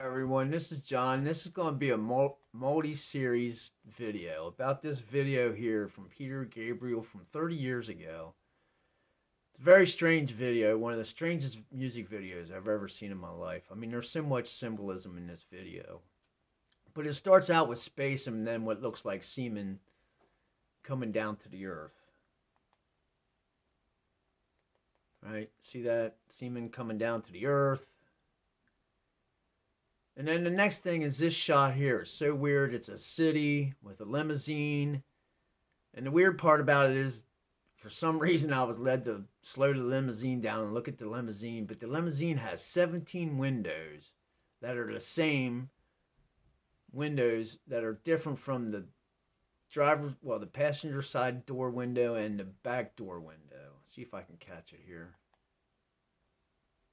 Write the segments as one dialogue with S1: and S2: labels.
S1: Everyone, this is John. This is going to be a multi-series video about this video here from Peter Gabriel from 30 years ago. It's a very strange video, one of the strangest music videos I've ever seen in my life. I mean, there's so much symbolism in this video. But it starts out with space and then what looks like semen coming down to the earth. Right? See that? Semen coming down to the earth. And then the next thing is this shot here. It's so weird. It's a city with a limousine. And the weird part about it is, for some reason, I was led to slow the limousine down and look at the limousine. But the limousine has 17 windows that are the same windows that are different from the the passenger side door window and the back door window. Let's see if I can catch it here.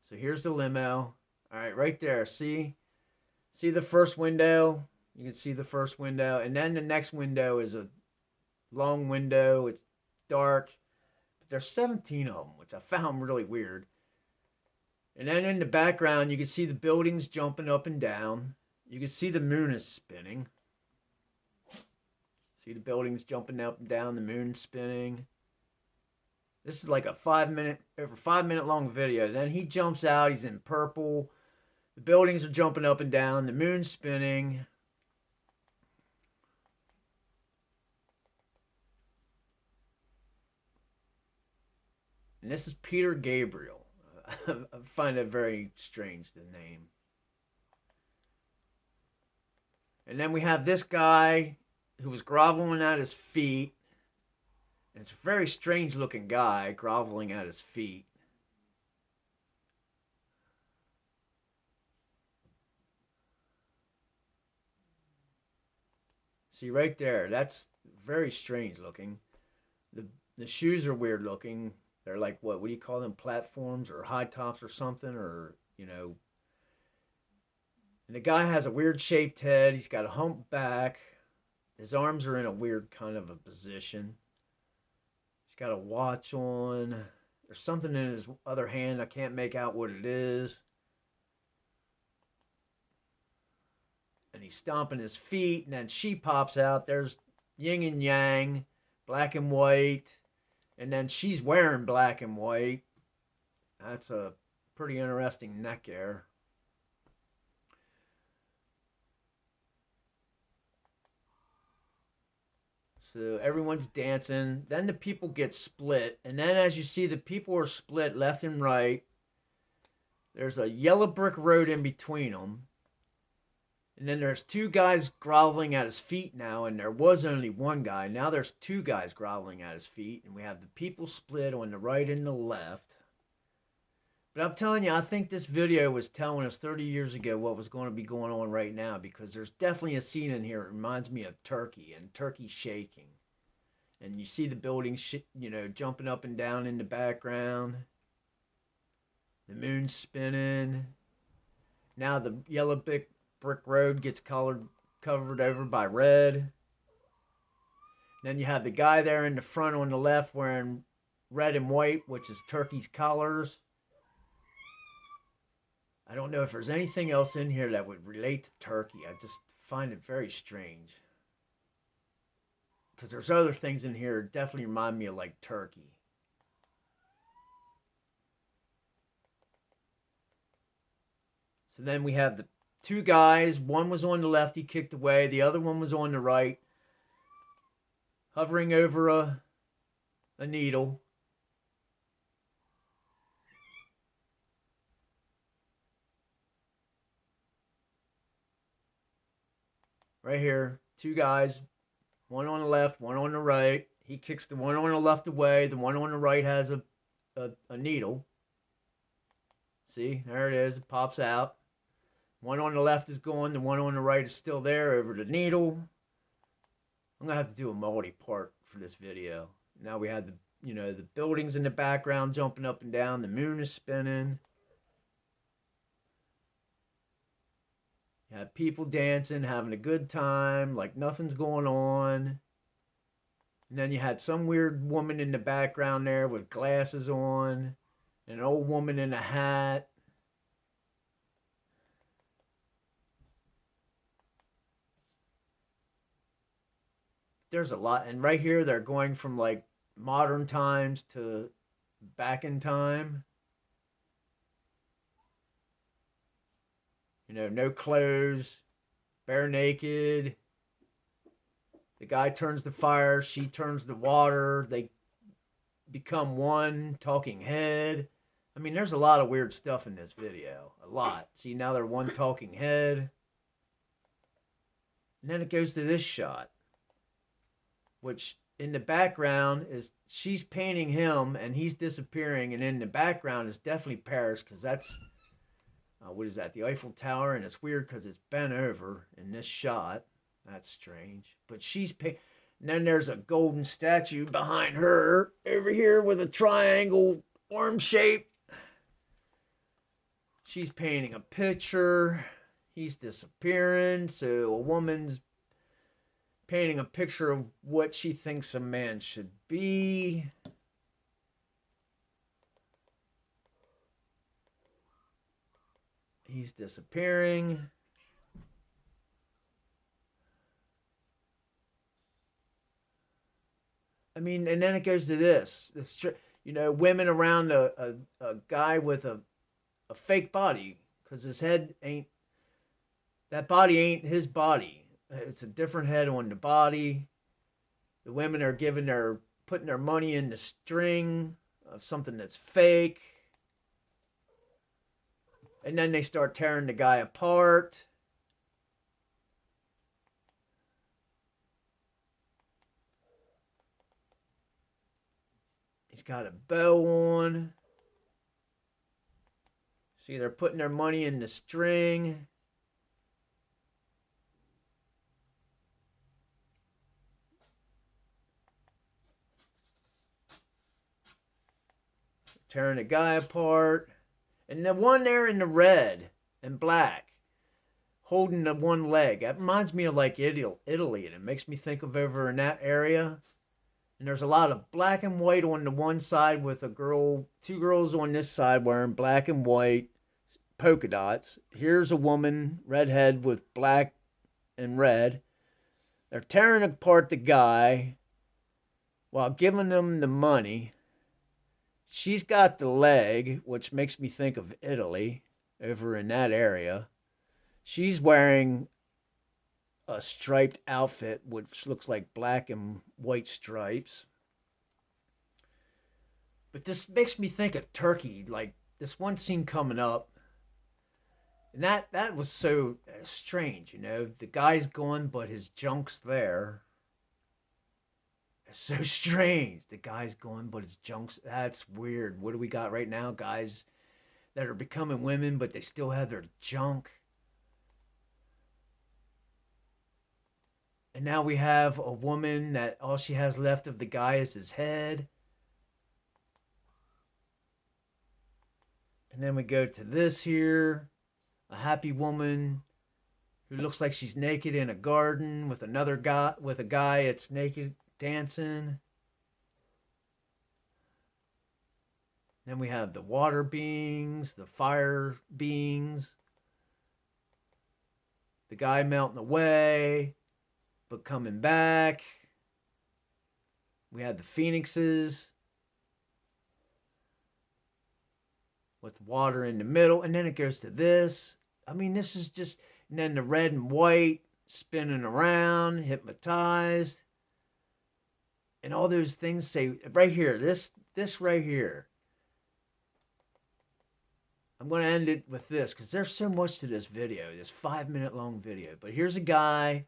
S1: So here's the limo. All right, right there. See the first window? You can see the first window. And then the next window is a long window. It's dark. But there's 17 of them, which I found really weird. And then in the background, you can see the buildings jumping up and down. You can see the moon is spinning. See the buildings jumping up and down, the moon spinning. This is like a over 5 minute long video. Then he jumps out, he's in purple. The buildings are jumping up and down. The moon's spinning. And this is Peter Gabriel. I find it very strange, the name. And then we have this guy who was groveling at his feet. And it's a very strange looking guy groveling at his feet. See right there, that's very strange looking. The shoes are weird looking. They're like what do you call them? Platforms or high tops or something, or And the guy has a weird shaped head. He's got a hump back. His arms are in a weird kind of a position. He's got a watch on. There's something in his other hand. I can't make out what it is. And he's stomping his feet, and then she pops out. There's yin and yang, black and white, and then she's wearing black and white. That's a pretty interesting neck hair. So everyone's dancing. Then the people get split, and then as you see, the people are split left and right. There's a yellow brick road in between them. And then there's two guys groveling at his feet now, and there was only one guy. Now there's two guys groveling at his feet, and we have the people split on the right and the left. But I'm telling you, I think this video was telling us 30 years ago what was going to be going on right now, because there's definitely a scene in here that reminds me of Turkey and Turkey shaking. And you see the building, jumping up and down in the background. The moon's spinning. Now the yellow brick road gets covered over by red. Then you have the guy there in the front on the left wearing red and white, which is Turkey's colors. I don't know if there's anything else in here that would relate to Turkey. I just find it very strange. Because there's other things in here that definitely remind me of like Turkey. So then we have the two guys. One was on the left, he kicked away. The other one was on the right, hovering over a needle. Right here, two guys, one on the left, one on the right. He kicks the one on the left away. The one on the right has a needle. See, there it is. It pops out. One on the left is gone. The one on the right is still there over the needle. I'm going to have to do a multi-part for this video. Now we have the buildings in the background jumping up and down. The moon is spinning. You have people dancing, having a good time, like nothing's going on. And then you had some weird woman in the background there with glasses on, and an old woman in a hat. there's a lot, and right here they're going from like modern times to back in time. You know, no clothes, bare naked. The guy turns the fire, she turns the water. They become one talking head. I mean, there's a lot of weird stuff in this video. A lot. See, now they're one talking head. And then it goes to this shot, which in the background is she's painting him and he's disappearing. And in the background is definitely Paris, because that's, what is that? The Eiffel Tower. And it's weird because it's bent over in this shot. That's strange. But she's painting. And then there's a golden statue behind her over here with a triangle arm shape. She's painting a picture. He's disappearing. So a woman's painting a picture of what she thinks a man should be. He's disappearing. I mean, and then it goes to this. You know, women around a guy with a fake body, because his head ain't, that body ain't his body. It's a different head on the body. The women are putting their money in the string of something that's fake. And then they start tearing the guy apart. He's got a bow on. See, they're putting their money in the string. Tearing the guy apart. And the one there in the red and black, holding the one leg, that reminds me of like Italy. And it makes me think of over in that area. And there's a lot of black and white on the one side with a girl, two girls on this side wearing black and white polka dots. Here's a woman, redhead with black and red. They're tearing apart the guy while giving him the money. She's got the leg, which makes me think of Italy, over in that area. She's wearing a striped outfit, which looks like black and white stripes. But this makes me think of Turkey, like this one scene coming up. And that was so strange, you know. The guy's gone, but his junk's there. It's so strange. The guy's gone, but his junk's... That's weird. What do we got right now? Guys that are becoming women, but they still have their junk. And now we have a woman that all she has left of the guy is his head. And then we go to this here. A happy woman who looks like she's naked in a garden with another guy, with a guy that's naked dancing. Then we have the water beings, the fire beings, the guy melting away but coming back. We have the phoenixes with water in the middle, and then it goes to this. I mean, this is just... And then the red and white spinning around, hypnotized. And all those things say, right here, this right here. I'm going to end it with this, because there's so much to this video, this 5-minute long video. But here's a guy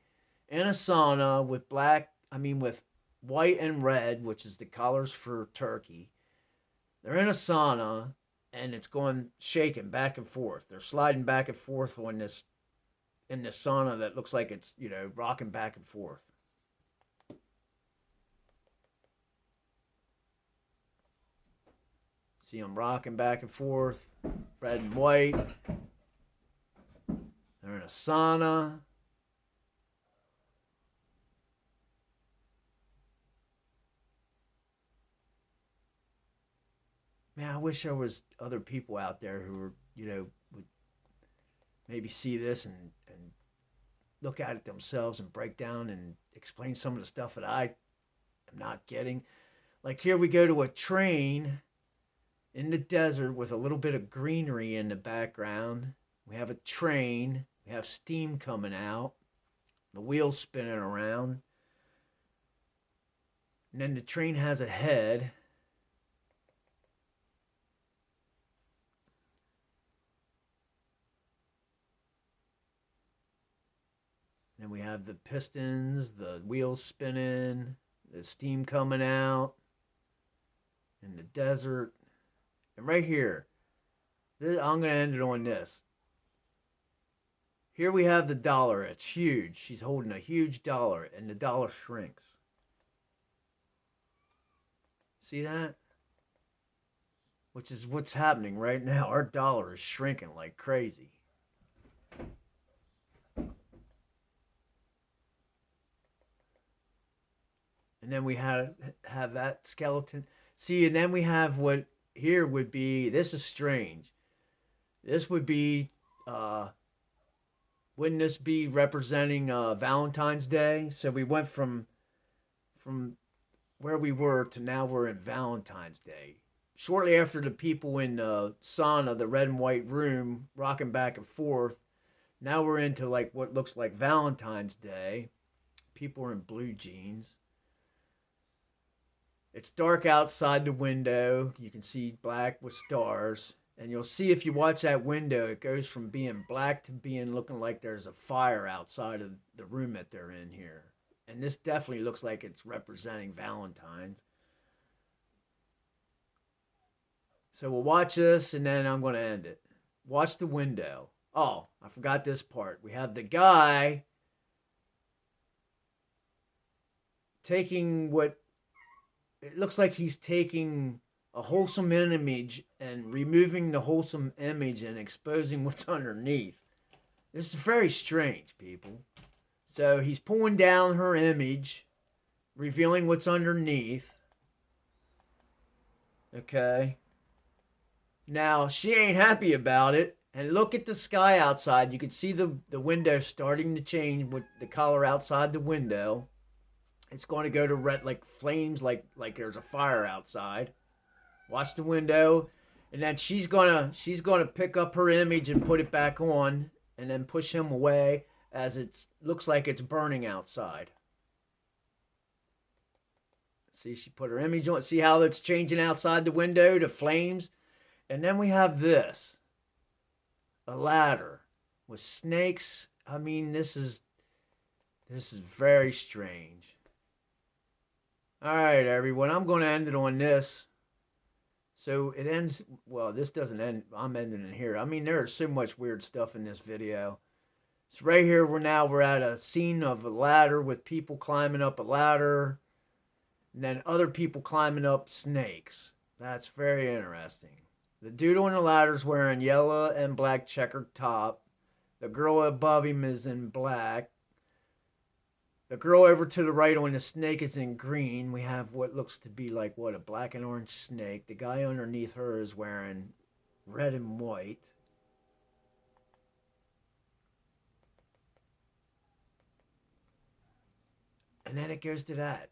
S1: in a sauna with with white and red, which is the colors for Turkey. They're in a sauna, and it's going shaking back and forth. They're sliding back and forth on this, in this sauna that looks like it's, you know, rocking back and forth. See them rocking back and forth, red and white. They're in a sauna. Man, I wish there was other people out there who were, you know, would maybe see this and look at it themselves and break down and explain some of the stuff that I am not getting. Like here we go to a train in the desert with a little bit of greenery in the background. We have a train. We have steam coming out. The wheels spinning around. And then the train has a head. And we have the pistons, the wheels spinning, the steam coming out in the desert. And right here, I'm going to end it on this. Here we have the dollar. It's huge. She's holding a huge dollar, and the dollar shrinks. See that? Which is what's happening right now. Our dollar is shrinking like crazy. And then we have that skeleton. See, and then we have what here would be, this is strange. This would be, wouldn't this be representing Valentine's Day? So we went from where we were to now we're in Valentine's Day. Shortly after the people in the sauna, the red and white room, rocking back and forth, now we're into like what looks like Valentine's Day. People are in blue jeans. It's dark outside the window. You can see black with stars. And you'll see if you watch that window, it goes from being black to being looking like there's a fire outside of the room that they're in here. And this definitely looks like it's representing Valentine's. So we'll watch this and then I'm going to end it. Watch the window. Oh, I forgot this part. We have the guy taking what it looks like he's taking a wholesome image and removing the wholesome image and exposing what's underneath. This is very strange, people. So he's pulling down her image, revealing what's underneath. Okay. Now, she ain't happy about it. And look at the sky outside. You can see the window starting to change with the color outside the window. It's going to go to red, like flames, like there's a fire outside. Watch the window, and then she's gonna pick up her image and put it back on, and then push him away as it looks like it's burning outside. See, she put her image on. See how it's changing outside the window to flames, and then we have this, a ladder with snakes. I mean, this is very strange. All right, everyone, I'm going to end it on this. So it ends, well, this doesn't end, I'm ending it here. I mean, there's so much weird stuff in this video. So right here, we're at a scene of a ladder with people climbing up a ladder. And then other people climbing up snakes. That's very interesting. The dude on the ladder is wearing yellow and black checkered top. The girl above him is in black. The girl over to the right on the snake is in green. We have what looks to be like, what, a black and orange snake. The guy underneath her is wearing red and white. And then it goes to that.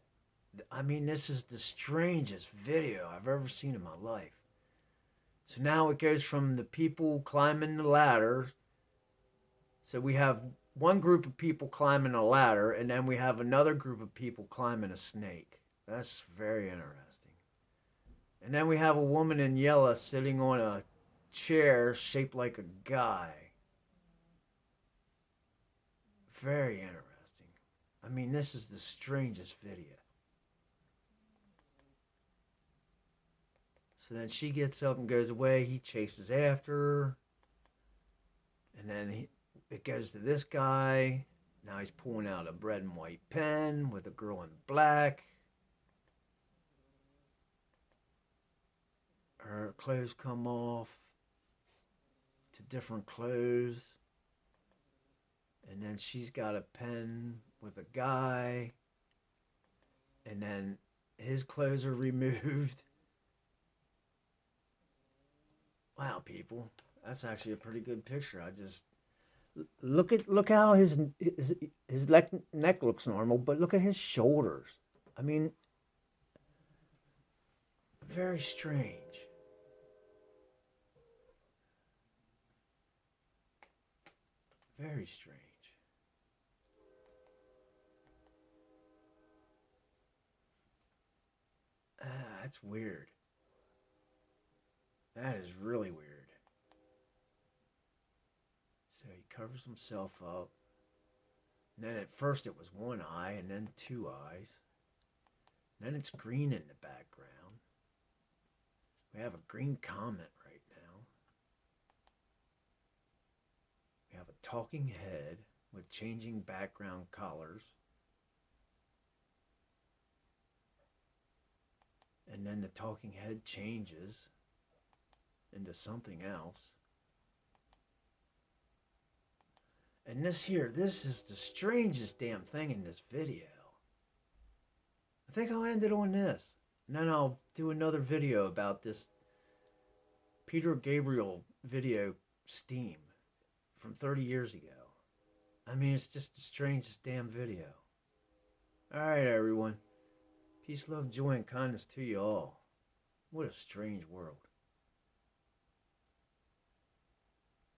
S1: I mean, this is the strangest video I've ever seen in my life. So now it goes from the people climbing the ladder. So we have one group of people climbing a ladder, and then we have another group of people climbing a snake. That's very interesting. And then we have a woman in yellow sitting on a chair shaped like a guy. Very interesting. I mean, this is the strangest video. So then she gets up and goes away. He chases after her. And then it goes to this guy. Now he's pulling out a red and white pen with a girl in black. Her clothes come off to different clothes. And then she's got a pen with a guy. And then his clothes are removed. Wow, people. That's actually a pretty good picture. Look how his neck looks normal, but look at his shoulders. I mean, very strange. Very strange. That's weird. That is really weird. So he covers himself up. And then at first it was one eye and then two eyes. And then it's green in the background. We have a green comet right now. We have a talking head with changing background colors. And then the talking head changes into something else. And this is the strangest damn thing in this video. I think I'll end it on this. And then I'll do another video about this Peter Gabriel video Steam from 30 years ago. I mean, it's just the strangest damn video. Alright, everyone. Peace, love, joy, and kindness to you all. What a strange world.